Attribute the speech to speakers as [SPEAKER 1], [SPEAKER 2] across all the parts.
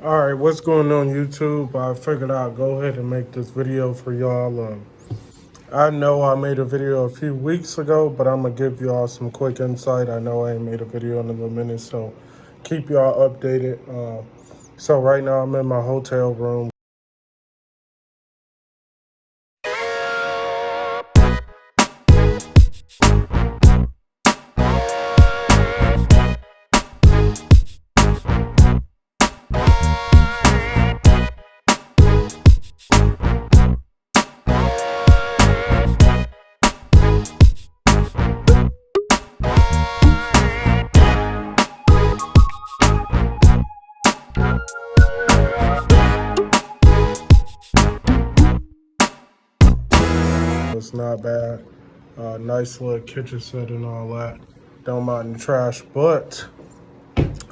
[SPEAKER 1] Alright, what's going on YouTube? I figured I'd go ahead and make this video for y'all. I know I made a video a few weeks ago, but I'm going to give y'all some quick insight. I know I ain't made a video in a little minute, so keep y'all updated. So right now I'm in my hotel room. It's not bad. Nice little kitchen set and all that. Don't mind the trash, but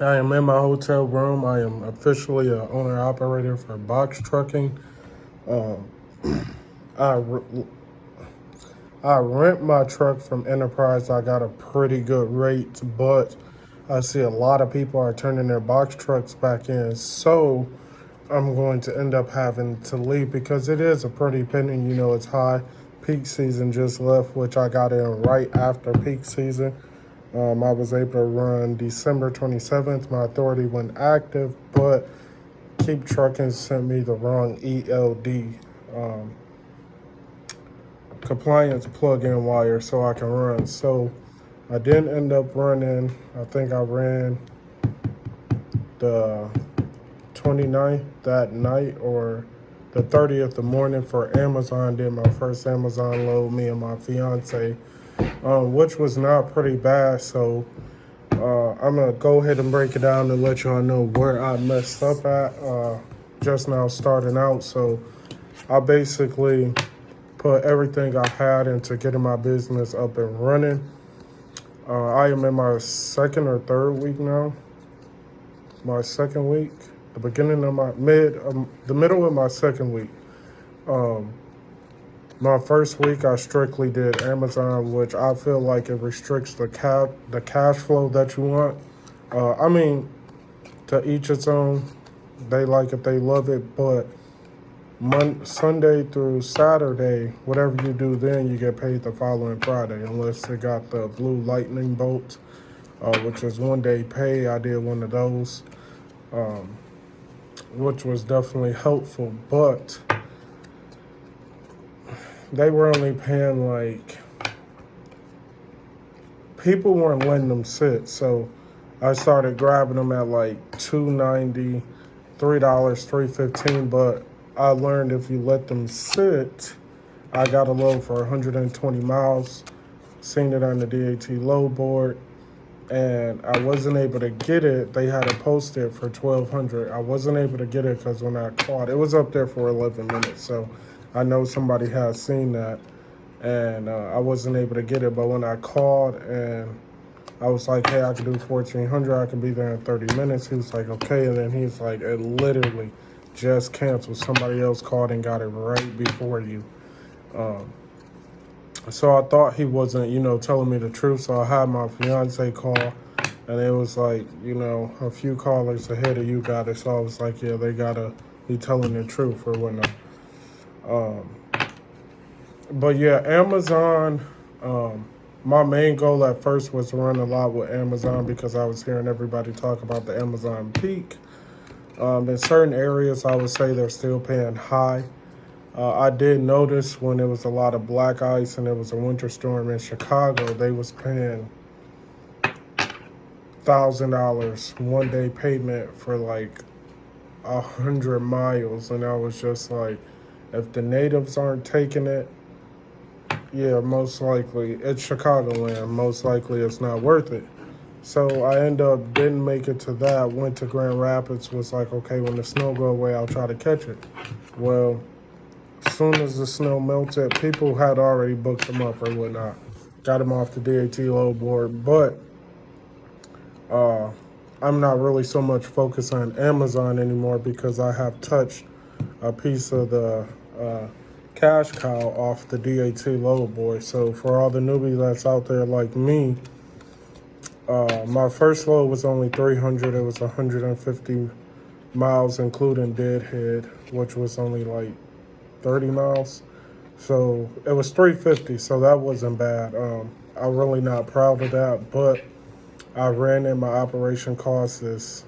[SPEAKER 1] I am in my hotel room. I am officially an owner-operator for Box Trucking. I I rent my truck from Enterprise. I got a pretty good rate, but I see a lot of people are turning their box trucks back in. So I'm going to end up having to leave because it is a pretty penny. You know, it's high. Peak season just left, which I got in right after peak season. I was able to run December 27th. My authority went active, but Keep Trucking sent me the wrong ELD. Compliance plug-in wire so I can run. So I didn't end up running. I think I ran the 29th that night or the 30th the morning for Amazon. Did my first Amazon load, me and my fiance, which was not pretty bad. So I'm gonna go ahead and break it down and let y'all know where I messed up at just now starting out. So I basically put everything I had into getting my business up and running. I am in my second or third week now. My second week, the beginning of my the middle of my second week. My first week, I strictly did Amazon, which I feel like it restricts the cash flow that you want. I mean, to each its own. They like it, they love it, but Sunday through Saturday, whatever you do then, you get paid the following Friday, unless they got the blue lightning bolt, which is 1 day pay. I did one of those, which was definitely helpful, but they were only paying like, people weren't letting them sit, so I started grabbing them at like $2.90, $3, $3.15, but I learned if you let them sit, I got a load for 120 miles, seen it on the DAT load board, and I wasn't able to get it. They had it posted for 1,200. I wasn't able to get it because when I called, it was up there for 11 minutes, so I know somebody has seen that, and I wasn't able to get it, but when I called and I was like, hey, I can do 1,400. I can be there in 30 minutes. He was like, okay. And then he's like, it literally just canceled. Somebody else called and got it right before you. So I thought he wasn't, telling me the truth. So I had my fiance call, and it was like, a few callers ahead of you got it. So I was like, yeah, they got to be telling the truth or whatnot. But yeah, Amazon, my main goal at first was to run a lot with Amazon because I was hearing everybody talk about the Amazon peak. In certain areas, I would say they're still paying high. I did notice when there was a lot of black ice and there was a winter storm in Chicago, they was paying $1,000 1 day payment for like 100 miles. And I was just like, if the natives aren't taking it, yeah, most likely, it's Chicagoland. Most likely it's not worth it. So I didn't make it to that. Went to Grand Rapids, was like, okay, when the snow go away, I'll try to catch it. Well, as soon as the snow melted, people had already booked them up or whatnot. Got them off the DAT load board. But I'm not really so much focused on Amazon anymore because I have touched a piece of the cash cow off the DAT load board. So for all the newbies that's out there like me, my first load was only 300. It was 150 miles, including Deadhead, which was only like 30 miles. So it was 350, so that wasn't bad. I'm really not proud of that, but I ran in my operation costs is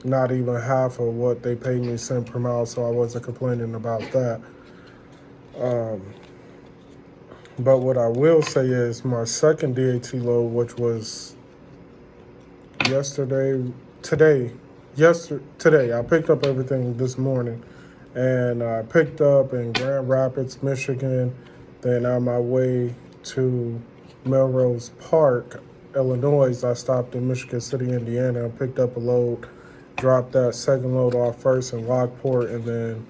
[SPEAKER 1] not even half of what they paid me cent per mile, so I wasn't complaining about that. But what I will say is my second DAT load, which was today, I picked up everything this morning, and I picked up in Grand Rapids, Michigan, then on my way to Melrose Park, Illinois. I stopped in Michigan City, Indiana, and picked up a load, dropped that second load off first in Lockport, and then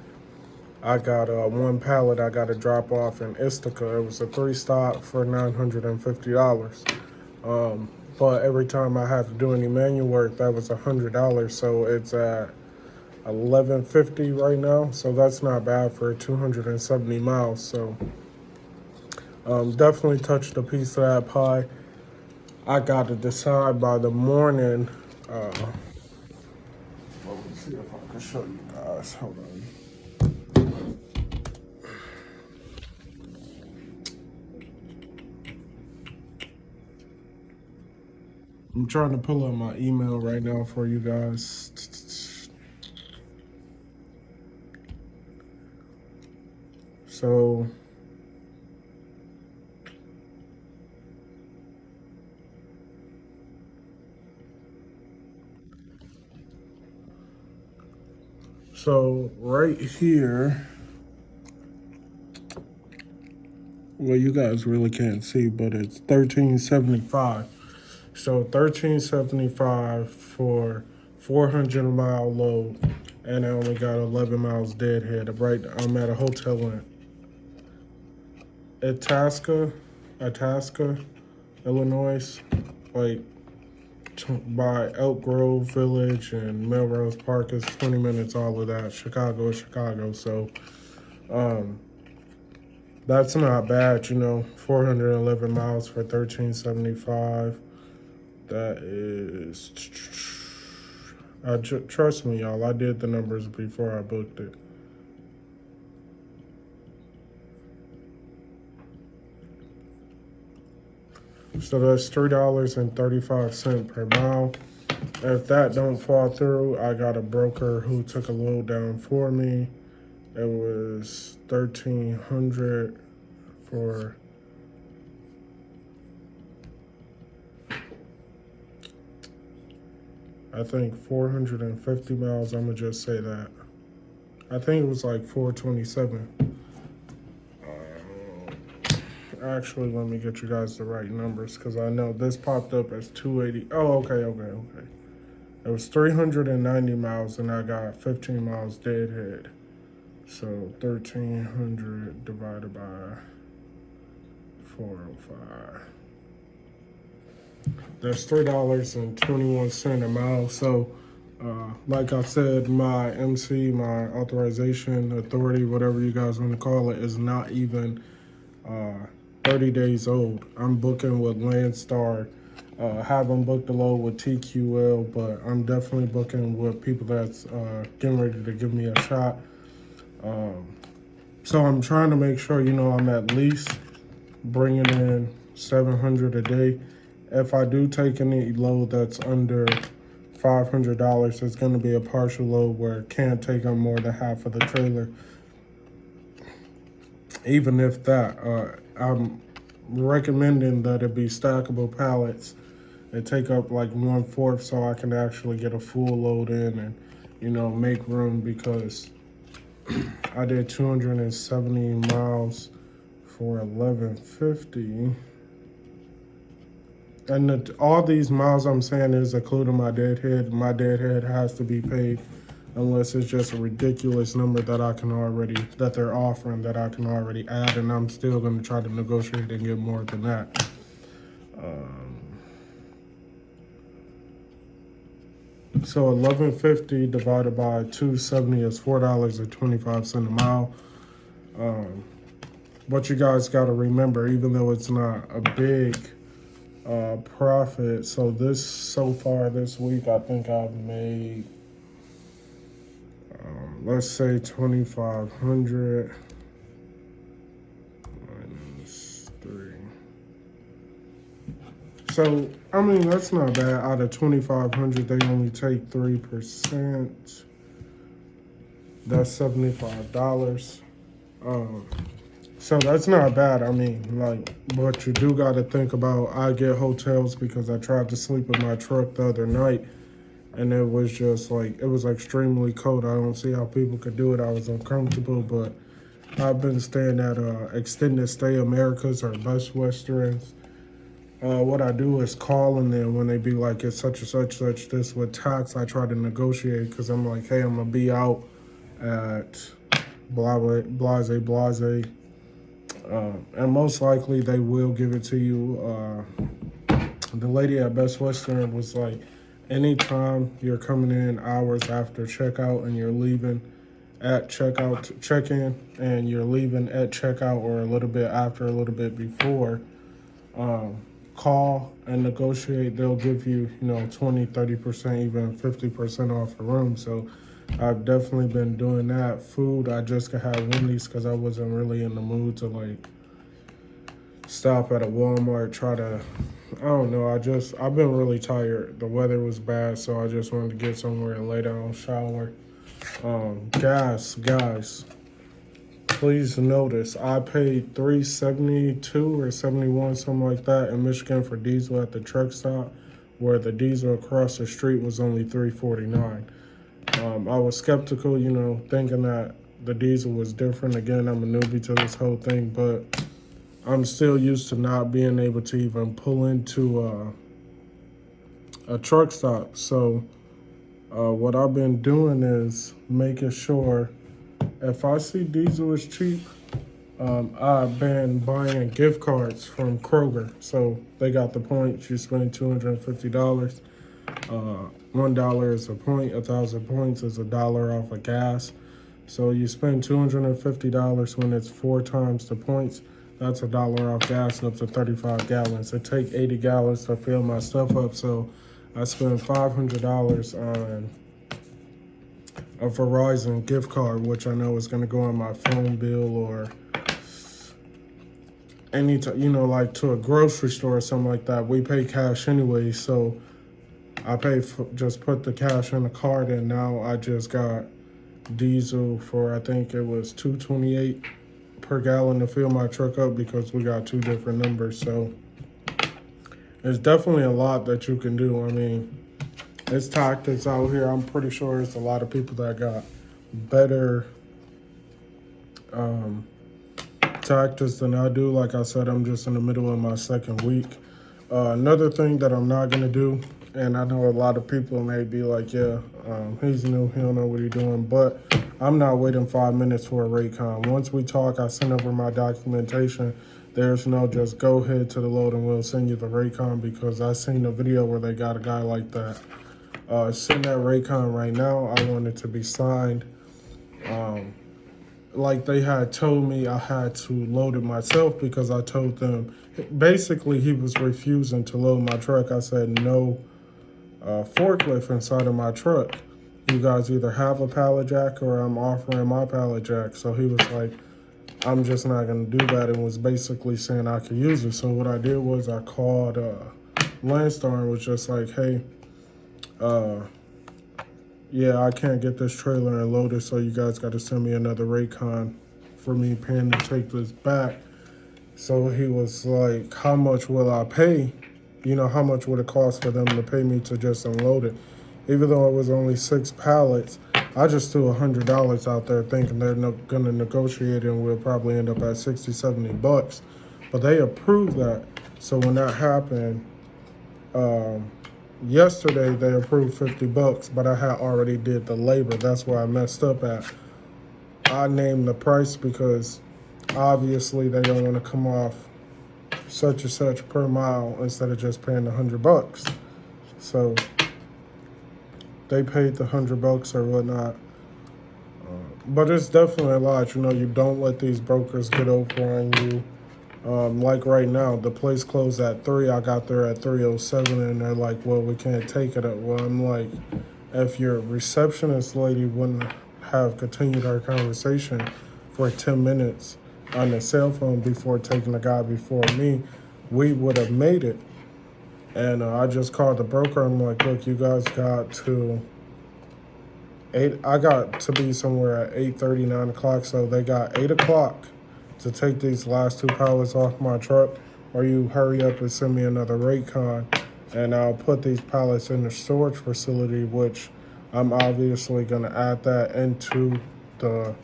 [SPEAKER 1] I got one pallet I got to drop off in Ithaca. It was a 3-stop for $950. But every time I had to do any manual work, that was $100. So it's at $1150 right now. So that's not bad for 270 miles. So definitely touched a piece of that pie. I got to decide by the morning. Let me see if I can show you guys. Hold on. I'm trying to pull up my email right now for you guys. So right here, well, you guys really can't see, but it's 1375. So 1375 for 400-mile load, and I only got 11 miles deadhead. Right, I'm at a hotel in Itasca, Illinois, like by Elk Grove Village and Melrose Park is 20 minutes. All of that. Chicago is Chicago, so that's not bad. 411 miles for 1375. That is, trust me, y'all. I did the numbers before I booked it. So that's $3.35 per mile. If that don't fall through, I got a broker who took a load down for me. It was $1,300 for I think 450 miles. I'm gonna just say that. I think it was like 427. Actually, let me get you guys the right numbers because I know this popped up as 280. Oh, okay. It was 390 miles and I got 15 miles deadhead. So 1,300 divided by 405. That's $3.21 a mile. So, like I said, my MC, my authorization authority, whatever you guys want to call it, is not even 30 days old. I'm booking with Landstar. Haven't booked a load with TQL, but I'm definitely booking with people that's getting ready to give me a shot. So I'm trying to make sure, I'm at least bringing in 700 a day. If I do take any load that's under $500, it's going to be a partial load where it can't take on more than half of the trailer. Even if that, I'm recommending that it be stackable pallets and take up like 1/4 so I can actually get a full load in and, make room because I did 270 miles for 1150. And all these miles I'm saying is including my deadhead. My deadhead has to be paid unless it's just a ridiculous number that they're offering that I can already add, and I'm still going to try to negotiate and get more than that. So 1150 divided by 270 is $4.25 a mile. But you guys got to remember, even though it's not a big profit, so far this week, I think I've made let's say 2,500 minus 3. So, I mean, that's not bad. Out of 2,500, they only take 3%. That's $75. So that's not bad. I mean, like, but you do got to think about, I get hotels because I tried to sleep in my truck the other night, and it was just like, it was extremely cold. I don't see how people could do it. I was uncomfortable, but I've been staying at Extended Stay Americas or Best Westerns. What I do is call, and then when they be like, it's such and such this with tax, I try to negotiate, because I'm like, hey, I'm going to be out at blase. And most likely they will give it to you. The lady at Best Western was like, anytime you're coming in hours after checkout and you're leaving at check-in, and you're leaving at checkout or a little bit after, a little bit before, call and negotiate. They'll give you, 20, 30%, even 50% off a room. So I've definitely been doing that. Food, I just could have Wendy's because I wasn't really in the mood to like stop at a Walmart, I don't know. I've been really tired. The weather was bad, so I just wanted to get somewhere and lay down, shower. Guys, please notice, I paid $3.72 or 71, something like that, in Michigan for diesel at the truck stop, where the diesel across the street was only $3.49. I was skeptical, thinking that the diesel was different. Again, I'm a newbie to this whole thing, but I'm still used to not being able to even pull into a truck stop. So what I've been doing is making sure if I see diesel is cheap, I've been buying gift cards from Kroger. So they got the points. You spend $250. $1 is a point. 1,000 points is $1 off of gas. So you spend $250 when it's 4 times the points. That's $1 off gas and up to 35 gallons. It take 80 gallons to fill my stuff up. So I spent $500 on a Verizon gift card, which I know is going to go on my phone bill or any like to a grocery store or something like that. We pay cash anyway, so I just put the cash in the card, and now I just got diesel for, I think it was $2.28 per gallon to fill my truck up, because we got 2 different numbers. So there's definitely a lot that you can do. I mean, it's tactics out here. I'm pretty sure there's a lot of people that got better tactics than I do. Like I said, I'm just in the middle of my second week. Another thing that I'm not going to do, and I know a lot of people may be like, yeah, he's new, he don't know what he's doing, but I'm not waiting 5 minutes for a Raycon. Once we talk, I send over my documentation. There's no just go ahead to the load and we'll send you the Raycon, because I seen a video where they got a guy like that. Send that Raycon right now. I want it to be signed. Like they had told me I had to load it myself, because I told them, basically he was refusing to load my truck. I said, no forklift inside of my truck. You guys either have a pallet jack or I'm offering my pallet jack. So he was like, I'm just not going to do that, and was basically saying I could use it. So what I did was I called Landstar and was just like, hey, yeah, I can't get this trailer and load it, so you guys got to send me another Raycon for me paying to take this back. So he was like, how much will I pay? How much would it cost for them to pay me to just unload it? Even though it was only 6 pallets, I just threw $100 out there thinking they're going to negotiate, and we'll probably end up at 60, 70 bucks. But they approved that. So when that happened, yesterday they approved 50 bucks, but I had already did the labor. That's where I messed up at. I named the price because obviously they don't want to come off such and such per mile instead of just paying $100. So they paid the $100 or whatnot. But it's definitely a lot. You don't let these brokers get over on you. Like right now, the place closed at 3. I got there at 3:07, and they're like, well, we can't take it. Well, I'm like, if your receptionist lady wouldn't have continued our conversation for 10 minutes on the cell phone before taking the guy before me, we would have made it. And I just called the broker. I'm like, look, you guys got to 8. I got to be somewhere at 8:30, 9 o'clock. So they got 8 o'clock to take these last 2 pallets off my truck, or you hurry up and send me another rate con, and I'll put these pallets in the storage facility, which I'm obviously going to add that into the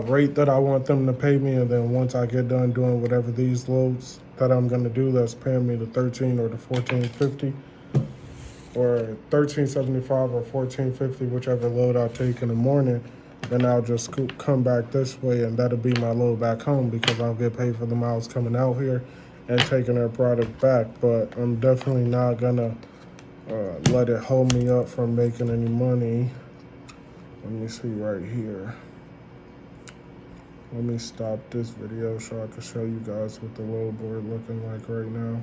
[SPEAKER 1] rate that I want them to pay me. And then once I get done doing whatever these loads that I'm going to do, that's paying me the 13 or the 14.50 or 13.75 or 14.50, whichever load I take in the morning, then I'll just come back this way, and that'll be my load back home because I'll get paid for the miles coming out here and taking their product back. But I'm definitely not gonna let it hold me up from making any money. Let me see right here. Let me stop this video so I can show you guys what the load board looking like right now.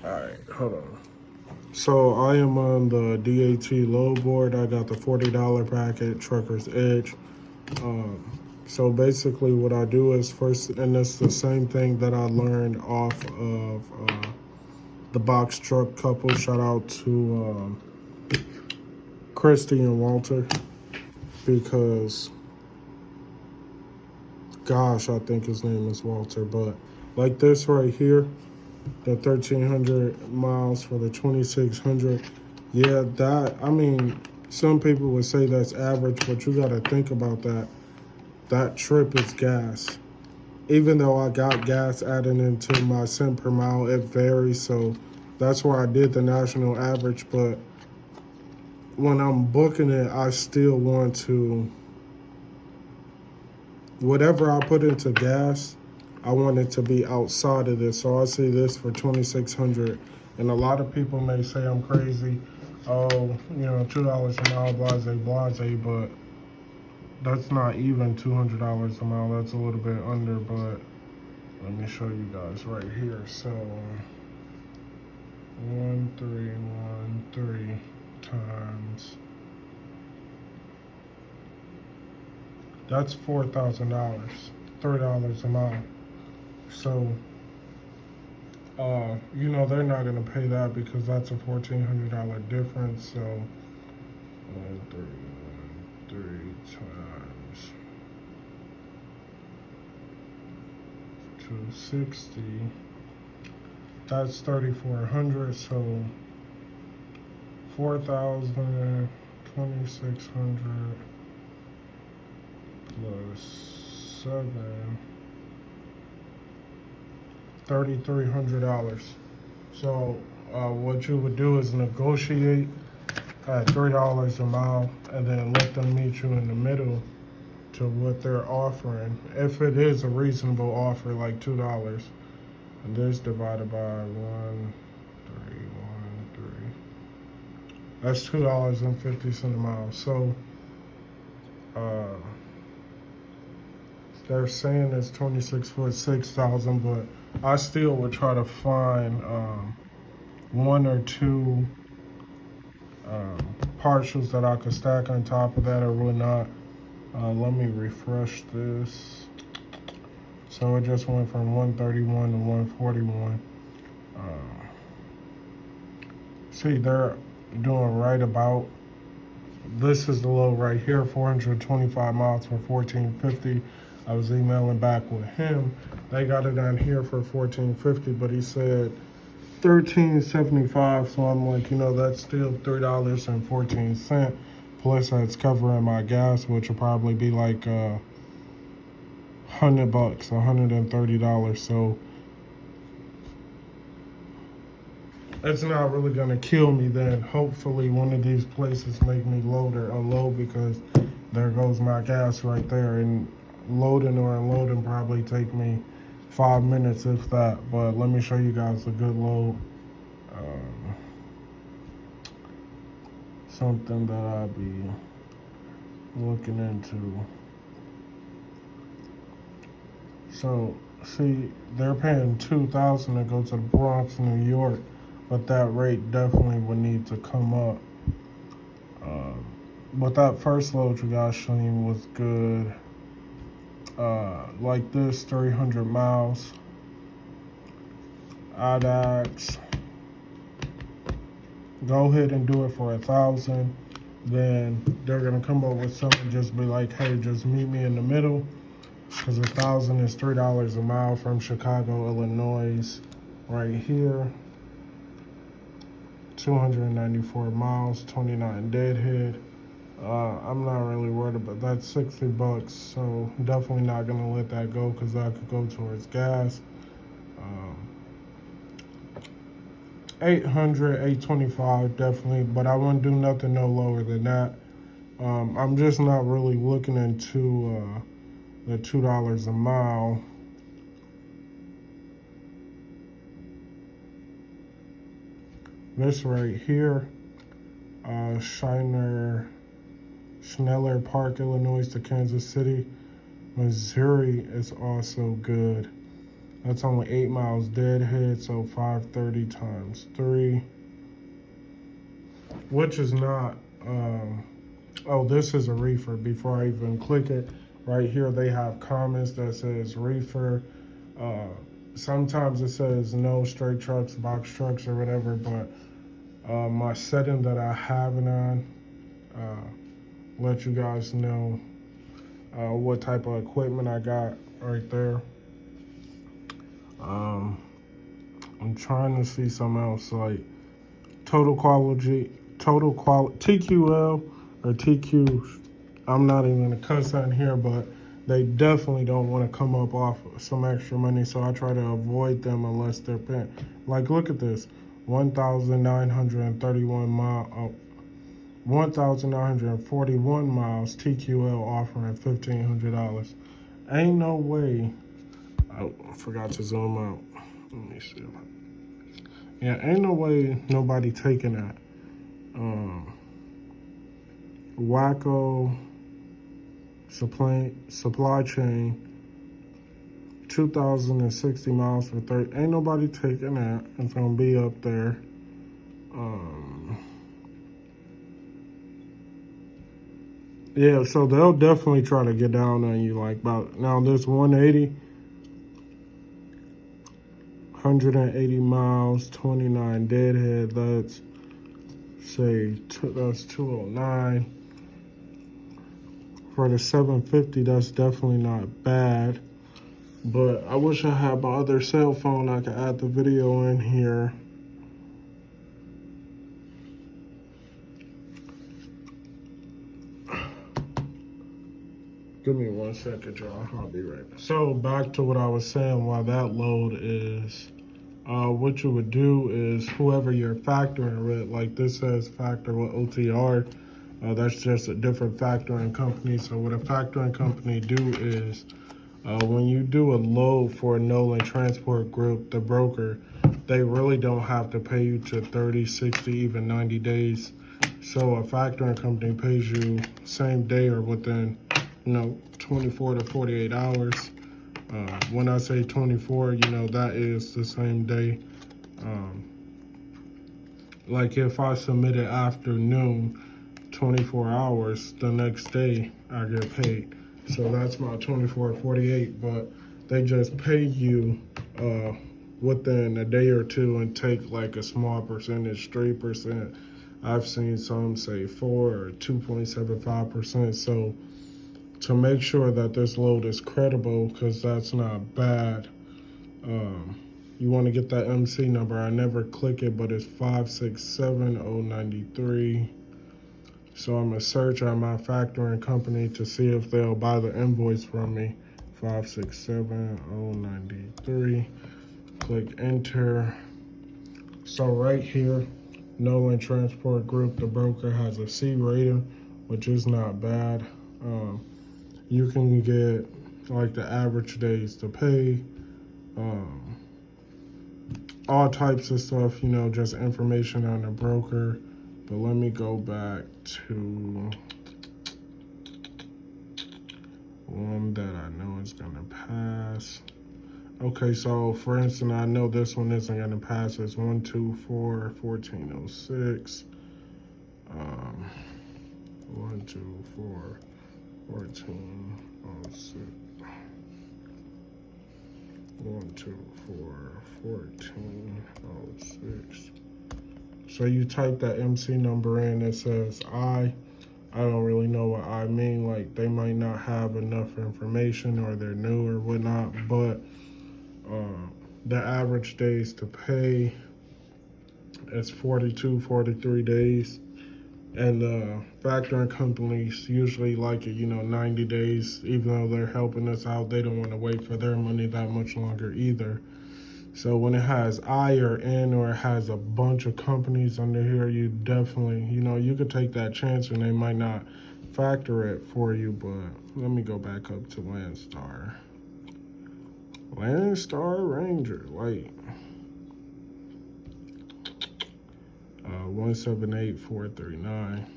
[SPEAKER 1] All right, hold on. So I am on the DAT load board. I got the $40 packet, Trucker's Edge. So basically what I do is first, and it's the same thing that I learned off of the box truck couple. Shout out to Christy and Walter, because gosh, I think his name is Walter. But like this right here, the 1,300 miles for the 2,600. Yeah, that, I mean, some people would say that's average, but you got to think about that. That trip is gas. Even though I got gas added into my cent per mile, it varies. So that's why I did the national average. But when I'm booking it, I still want to, whatever I put into gas, I want it to be outside of this. So I see this for 2,600, and a lot of people may say I'm crazy. Oh, you know, $2 a mile, blase, but that's not even $200 a mile. That's a little bit under, but let me show you guys right here. So 1313 times, that's $4,000, $3 a mile. So, you know, they're not going to pay that because that's a $1,400 difference. So, 1,313 times 260, that's 3,400. So, 4,000, 2,600 plus 7. $3,300. So what you would do is negotiate at $3 a mile, and then let them meet you in the middle to what they're offering. If it is a reasonable offer, like $2, and this divided by 1,313, that's $2.50 a mile. So they're saying it's 26 foot, 6,000, but I still would try to find one or two partials that I could stack on top of that or whatnot. Let me refresh this. So it just went from 131 to 141. See, they're doing right about, this is the low right here, 425 miles for 1450. I was emailing back with him. They got it on here for 1450, but he said 1375. So I'm like, you know, that's still $3.14. Plus that's covering my gas, which will probably be like $100, $130. So it's not really gonna kill me then. Hopefully one of these places make me load or unload, because there goes my gas right there. And loading or unloading probably take me 5 minutes, if that. But let me show you guys a good load. Something that I'll be looking into. So, see, they're paying $2,000 to go to the Bronx, New York, but that rate definitely would need to come up. But that first load you guys showing was good. Like this, 300 miles. I'd ask, go ahead and do it for 1,000. Then they're gonna come up with something, just be like, hey, just meet me in the middle. Because 1,000 is $3 a mile from Chicago, Illinois, right here. 294 miles, 29 deadhead. I'm not really worried about that. $60, so definitely not gonna let that go because that could go towards gas. 800, 825 definitely, but I wouldn't do nothing no lower than that. I'm just not really looking into the $2 a mile. This right here, Schneller Park, Illinois to Kansas City, Missouri is also good. That's only 8 miles deadhead, so 530 times 3, which is not, oh, this is a reefer. Before I even click it, right here they have comments that says reefer. Sometimes it says no straight trucks, box trucks, or whatever, but my setting that I have it on, let you guys know what type of equipment I got right there. I'm trying to see something else like total quality, TQL or TQ. I'm not even gonna cuss on here, but they definitely don't want to come up off some extra money, so I try to avoid them unless they're paying. Like, look at this, 1,931 mile, 1,941 miles. TQL offering $1,500. Ain't no way. I forgot to zoom out. Let me see. Yeah, ain't no way nobody taking that. Wacko supply chain, 2,060 miles for 30. Ain't nobody taking that. It's gonna be up there. Yeah, so they'll definitely try to get down on you like about now. This 180, 180 miles, 29 deadhead. Let's say that's 209. For the 750, that's definitely not bad. But I wish I had my other cell phone. I could add the video in here. Give me 1 second, y'all. I'll be right back. So back to what I was saying while that load is, what you would do is whoever you're factoring with, like this says factor with OTR, that's just a different factoring company. So what a factoring company do is, when you do a load for a Nolan Transport Group, the broker, they really don't have to pay you to 30, 60, even 90 days. So a factoring company pays you same day or within, 24 to 48 hours. When I say 24, that is the same day. Like if I submit it afternoon, 24 hours, the next day I get paid. So that's my 24 to 48, but they just pay you within a day or two and take like a small percentage, 3%. I've seen some say 4 or 2.75%. So to make sure that this load is credible, because that's not bad, you want to get that MC number. I never click it, but it's 567093. So I'm going to search on my factoring company to see if they'll buy the invoice from me. 567093. Click enter. So right here, Nolan Transport Group, the broker, has a C rating, which is not bad. You can get like the average days to pay, all types of stuff, just information on the broker. But let me go back to one that I know is gonna pass. Okay, so for instance, I know this one isn't gonna pass. It's 124 1406. 124 1406. 124 1406. So you type that MC number in. It says I don't really know what I mean. Like they might not have enough information or they're new or whatnot, but the average days to pay is 42, 43 days. And factoring companies usually like it, 90 days. Even though they're helping us out, they don't want to wait for their money that much longer either. So when it has I or N or it has a bunch of companies under here, you definitely, you could take that chance and they might not factor it for you. But let me go back up to Landstar. Landstar Ranger, like 178439.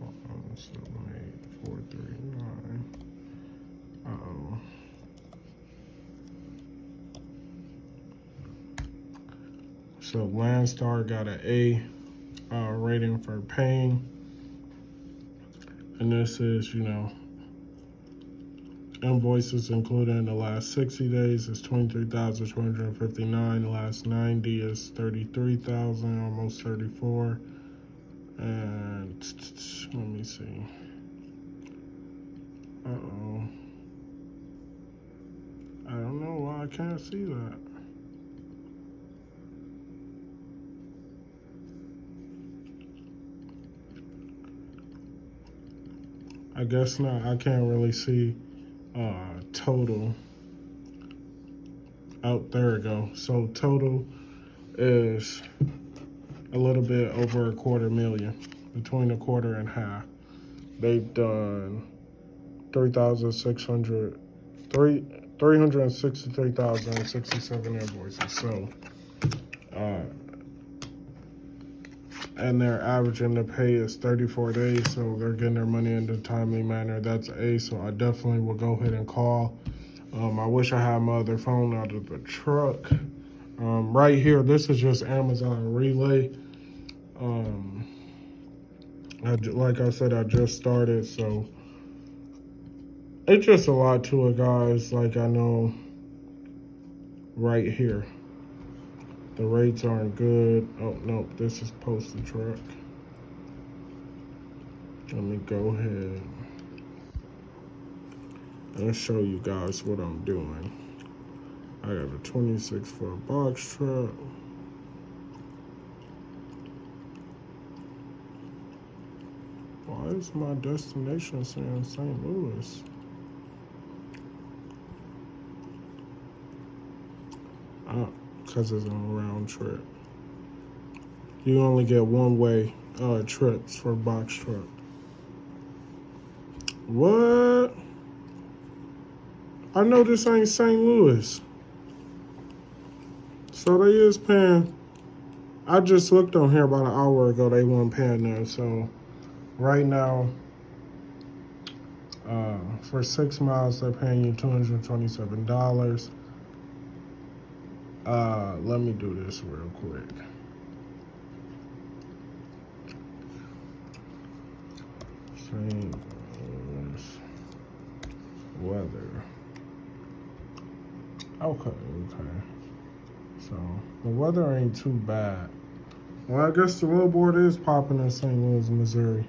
[SPEAKER 1] 178439. Uh-oh. So Landstar got an A rating for paying. And this is, invoices included in the last 60 days is 23,259. The last 90 is 33,000, almost 34. And let me see. Uh-oh. I don't know why I can't see that. I guess not. I can't really see total. Oh, there we go. So total is a little bit over $250,000, between a quarter and half. They've done 363,067 invoices. So, and their averaging the pay is 34 days, so they're getting their money in a timely manner. That's A, so I definitely will go ahead and call. I wish I had my other phone out of the truck. Right here, this is just Amazon Relay. Like I said, I just started, so it's just a lot to it, guys. Like I know right here, the rates aren't good. Oh, no, this is Postal Truck. Let me go ahead and show you guys what I'm doing. I got a 26-foot box truck. Why is my destination saying St. Louis? Because it's on a round trip. You only get one-way trips for box truck. What? I know this ain't St. Louis. So they is paying. I just looked on here about an hour ago. They weren't paying there. So right now, for 6 miles, they're paying you $227. Let me do this real quick. St. Louis weather. Okay. So the weather ain't too bad. Well, I guess the low board is popping in St. Louis, Missouri.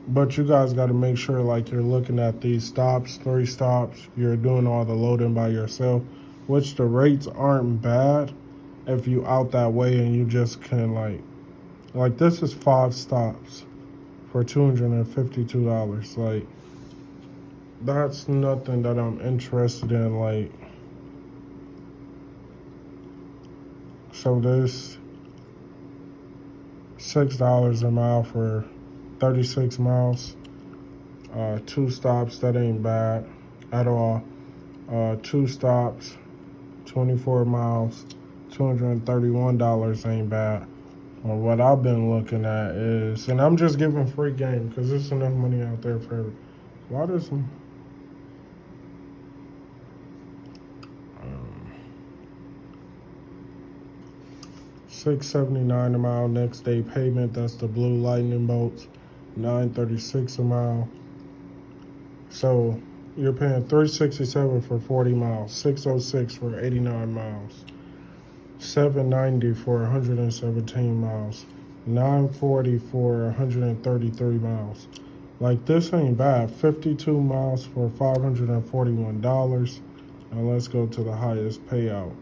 [SPEAKER 1] But you guys got to make sure, like, you're looking at these stops, 3 stops. You're doing all the loading by yourself, which the rates aren't bad if you out that way and you just can, like this is 5 stops for $252. Like, that's nothing that I'm interested in. Like, so this $6 a mile for 36 miles, 2 stops, that ain't bad at all. 2 stops, 24 miles, $231 ain't bad. Well, what I've been looking at is, and I'm just giving free game because there's enough money out there for every. Why does $6.79 a mile next day payment? That's the blue lightning bolts. $9.36 a mile. So you're paying $367 for 40 miles, $606 for 89 miles, $790 for 117 miles, $940 for 133 miles. Like, this ain't bad. 52 miles for $541. Now let's go to the highest payout.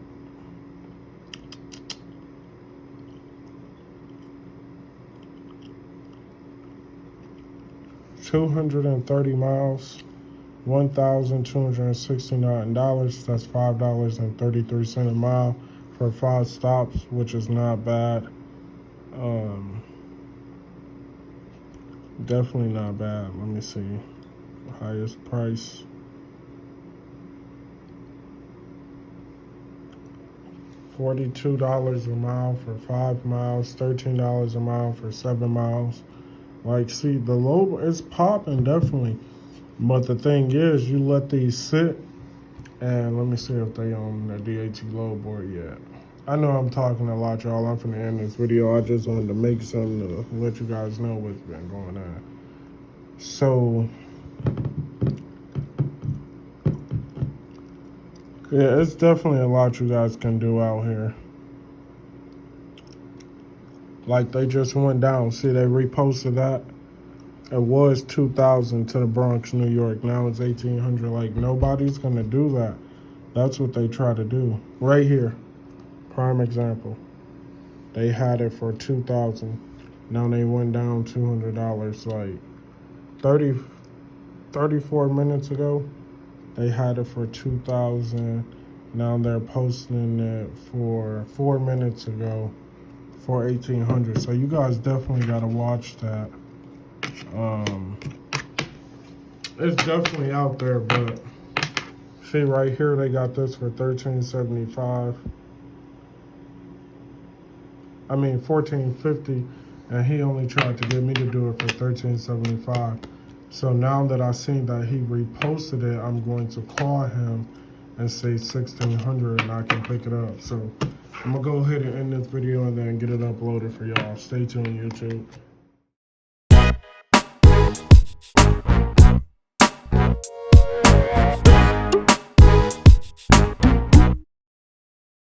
[SPEAKER 1] $230 miles, $1,269. That's $5.33 a mile for 5 stops, which is not bad. Definitely not bad. Let me see. Highest price. $42 a mile for 5 miles, $13 a mile for 7 miles. Like, see, the low is popping, definitely. But the thing is, you let these sit, and let me see if they on the DAT load board yet. I know I'm talking a lot, y'all. I'm finna end this video. I just wanted to make something to let you guys know what's been going on. So, yeah, it's definitely a lot you guys can do out here. Like, they just went down. See, they reposted that. It was 2,000 to the Bronx, New York. Now it's 1,800. Like, nobody's going to do that. That's what they try to do. Right here. Prime example. They had it for 2,000. Now they went down $200. Like, 34 minutes ago, they had it for 2,000. Now they're posting it for 4 minutes ago for 1,800. So you guys definitely got to watch that. It's definitely out there, but see right here, they got this for $13.75. I mean $14.50, and he only tried to get me to do it for $13.75. So now that I seen that he reposted it, I'm going to call him and say 1,600, and I can pick it up. So I'm gonna go ahead and end this video and then get it uploaded for y'all. Stay tuned, YouTube.